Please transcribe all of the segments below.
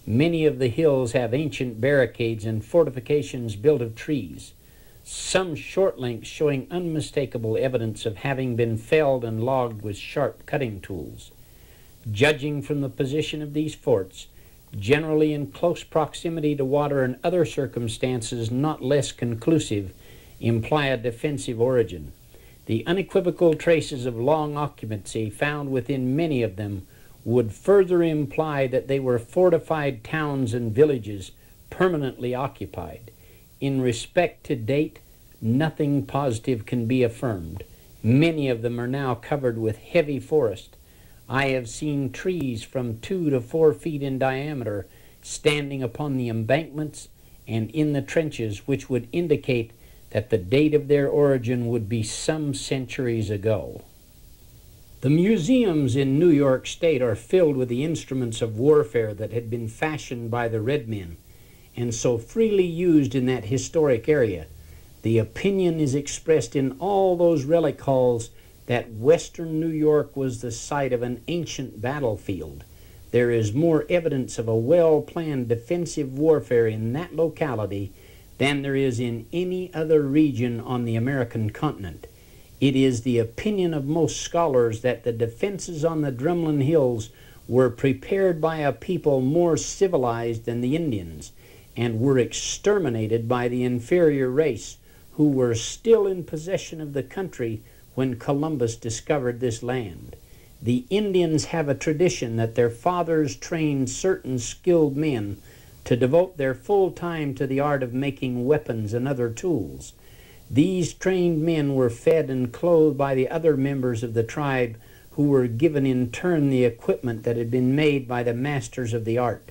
Many of the hills have ancient barricades and fortifications built of trees, some short lengths showing unmistakable evidence of having been felled and logged with sharp cutting tools. Judging from the position of these forts, generally in close proximity to water and other circumstances not less conclusive, imply a defensive origin. The unequivocal traces of long occupancy found within many of them would further imply that they were fortified towns and villages permanently occupied. In respect to date, nothing positive can be affirmed. Many of them are now covered with heavy forest. I have seen trees from 2 to 4 feet in diameter standing upon the embankments and in the trenches, which would indicate that the date of their origin would be some centuries ago. The museums in New York State are filled with the instruments of warfare that had been fashioned by the red men and so freely used in that historic area. The opinion is expressed in all those relic halls that western New York was the site of an ancient battlefield. There is more evidence of a well-planned defensive warfare in that locality than there is in any other region on the American continent. It is the opinion of most scholars that the defenses on the Drumlin Hills were prepared by a people more civilized than the Indians, and were exterminated by the inferior race, who were still in possession of the country when Columbus discovered this land. The Indians have a tradition that their fathers trained certain skilled men to devote their full time to the art of making weapons and other tools. These trained men were fed and clothed by the other members of the tribe, who were given in turn the equipment that had been made by the masters of the art.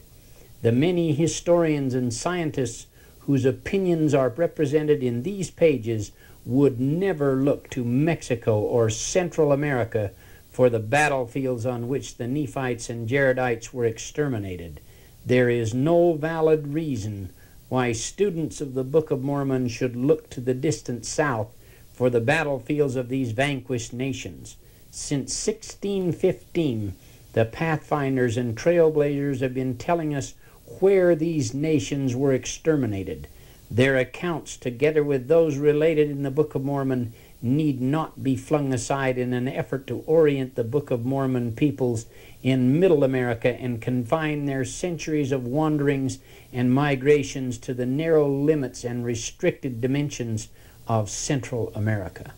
The many historians and scientists whose opinions are represented in these pages would never look to Mexico or Central America for the battlefields on which the Nephites and Jaredites were exterminated. There is no valid reason why students of the Book of Mormon should look to the distant south for the battlefields of these vanquished nations. Since 1615, the pathfinders and trailblazers have been telling us where these nations were exterminated. Their accounts, together with those related in the Book of Mormon, need not be flung aside in an effort to orient the Book of Mormon peoples in Middle America and confine their centuries of wanderings and migrations to the narrow limits and restricted dimensions of Central America.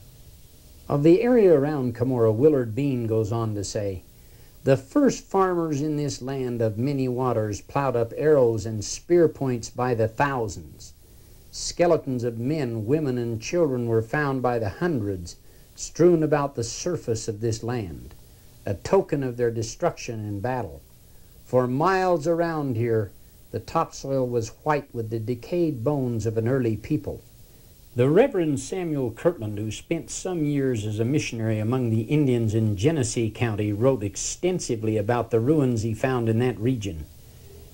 Of the area around Cumorah, Willard Bean goes on to say, "The first farmers in this land of many waters plowed up arrows and spear points by the thousands. Skeletons of men, women, and children were found by the hundreds strewn about the surface of this land, a token of their destruction in battle. For miles around here, the topsoil was white with the decayed bones of an early people." The Reverend Samuel Kirtland, who spent some years as a missionary among the Indians in Genesee County, wrote extensively about the ruins he found in that region.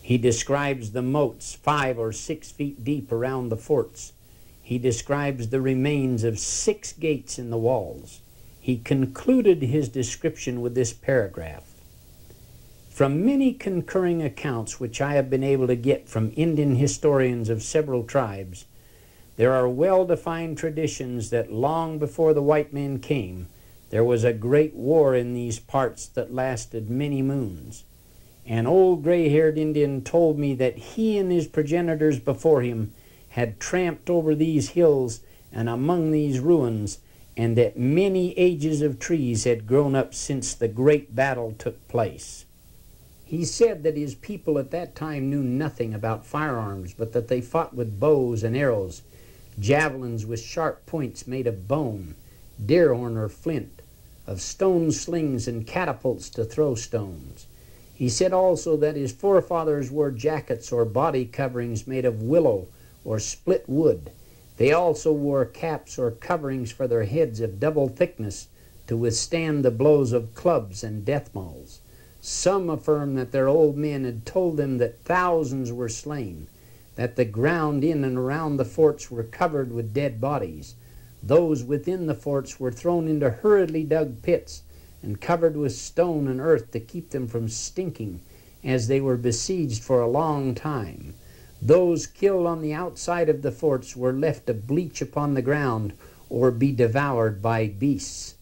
He describes the moats 5 or 6 feet deep around the forts. He describes the remains of 6 gates in the walls. He concluded his description with this paragraph: "From many concurring accounts which I have been able to get from Indian historians of several tribes, there are well-defined traditions that long before the white men came, there was a great war in these parts that lasted many moons. An old gray-haired Indian told me that he and his progenitors before him had tramped over these hills and among these ruins, and that many ages of trees had grown up since the great battle took place." He said that his people at that time knew nothing about firearms, but that they fought with bows and arrows, javelins with sharp points made of bone, deer horn or flint, of stone slings and catapults to throw stones. He said also that his forefathers wore jackets or body coverings made of willow or split wood. They also wore caps or coverings for their heads of double thickness to withstand the blows of clubs and death mauls. Some affirm that their old men had told them that thousands were slain, that the ground in and around the forts were covered with dead bodies. Those within the forts were thrown into hurriedly dug pits and covered with stone and earth to keep them from stinking, as they were besieged for a long time. Those killed on the outside of the forts were left to bleach upon the ground or be devoured by beasts.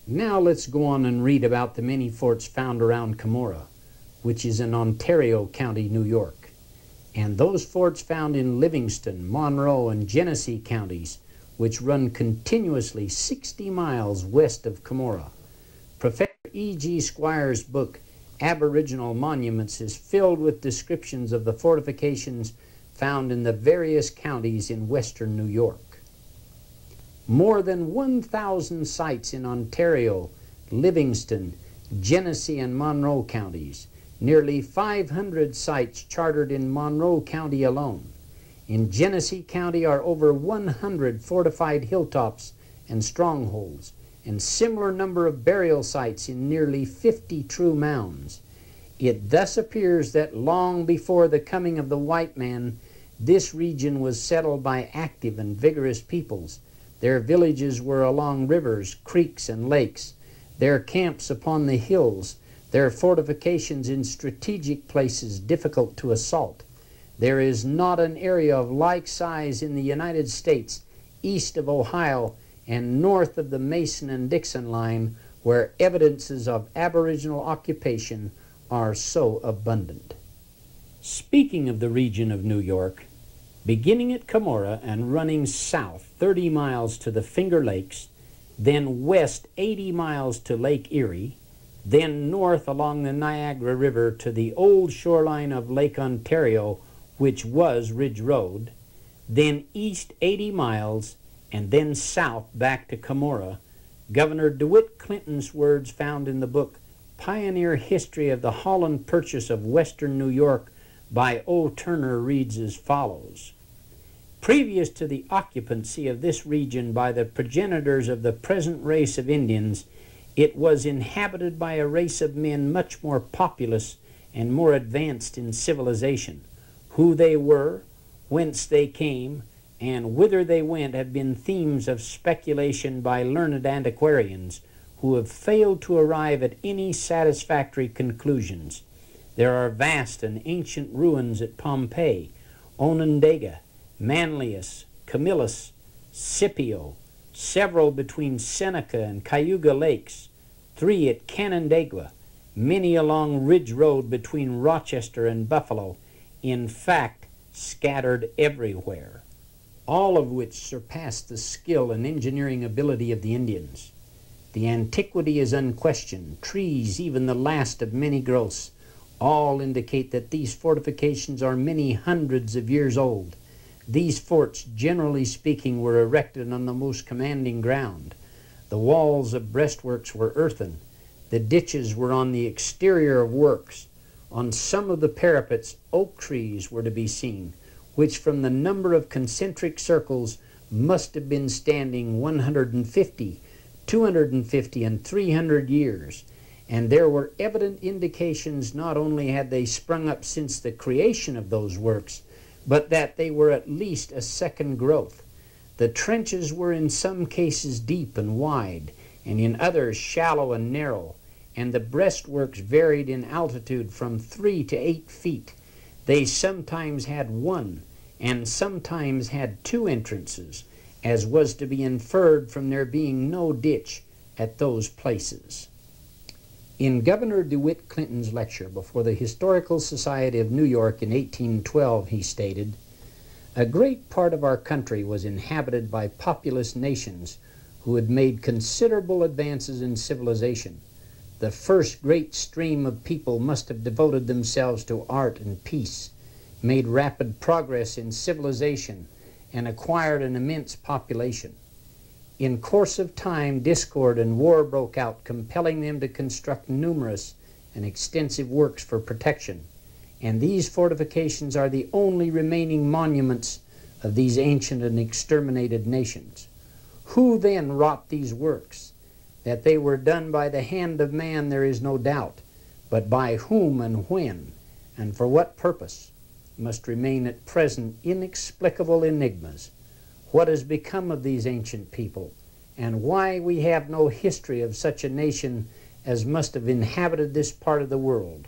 Now let's go on and read about the many forts found around Cumorah, which is in Ontario County, New York, and those forts found in Livingston, Monroe, and Genesee counties, which run continuously 60 miles west of Cumorah. Professor E.G. Squire's book, Aboriginal Monuments, is filled with descriptions of the fortifications found in the various counties in western New York. More than 1,000 sites in Ontario, Livingston, Genesee, and Monroe counties. Nearly 500 sites chartered in Monroe County alone. In Genesee County are over 100 fortified hilltops and strongholds, and similar number of burial sites in nearly 50 true mounds. It thus appears that long before the coming of the white man, this region was settled by active and vigorous peoples. Their villages were along rivers, creeks, and lakes, their camps upon the hills, their fortifications in strategic places difficult to assault. There is not an area of like size in the United States, east of Ohio, and north of the Mason and Dixon line, where evidences of Aboriginal occupation are so abundant. Speaking of the region of New York, beginning at Cumorah and running south 30 miles to the Finger Lakes, then west 80 miles to Lake Erie, then north along the Niagara River to the old shoreline of Lake Ontario, which was Ridge Road, then east 80 miles, and then south back to Cumorah, Governor DeWitt Clinton's words found in the book Pioneer History of the Holland Purchase of Western New York by O. Turner reads as follows. Previous to the occupancy of this region by the progenitors of the present race of Indians, it was inhabited by a race of men much more populous and more advanced in civilization. Who they were, whence they came, and whither they went have been themes of speculation by learned antiquarians who have failed to arrive at any satisfactory conclusions. There are vast and ancient ruins at Pompeii, Onondaga, Manlius, Camillus, Scipio, several between Seneca and Cayuga Lakes, 3 at Canandaigua, many along Ridge Road between Rochester and Buffalo, in fact, scattered everywhere, all of which surpass the skill and engineering ability of the Indians. The antiquity is unquestioned. Trees, even the last of many growths, all indicate that these fortifications are many hundreds of years old. These forts, generally speaking, were erected on the most commanding ground. The walls of breastworks were earthen. The ditches were on the exterior of works. On some of the parapets, oak trees were to be seen, which from the number of concentric circles must have been standing 150, 250, and 300 years. And there were evident indications not only had they sprung up since the creation of those works, but that they were at least a second growth. The trenches were in some cases deep and wide, and in others shallow and narrow, and the breastworks varied in altitude from 3 to 8 feet. They sometimes had 1, and sometimes had 2 entrances, as was to be inferred from there being no ditch at those places. In Governor DeWitt Clinton's lecture before the Historical Society of New York in 1812, he stated, "A great part of our country was inhabited by populous nations who had made considerable advances in civilization. The first great stream of people must have devoted themselves to art and peace, made rapid progress in civilization, and acquired an immense population. In course of time, discord and war broke out, compelling them to construct numerous and extensive works for protection, and these fortifications are the only remaining monuments of these ancient and exterminated nations. Who then wrought these works? That they were done by the hand of man there is no doubt, but by whom and when, and for what purpose, must remain at present inexplicable enigmas. What has become of these ancient people, and why we have no history of such a nation as must have inhabited this part of the world?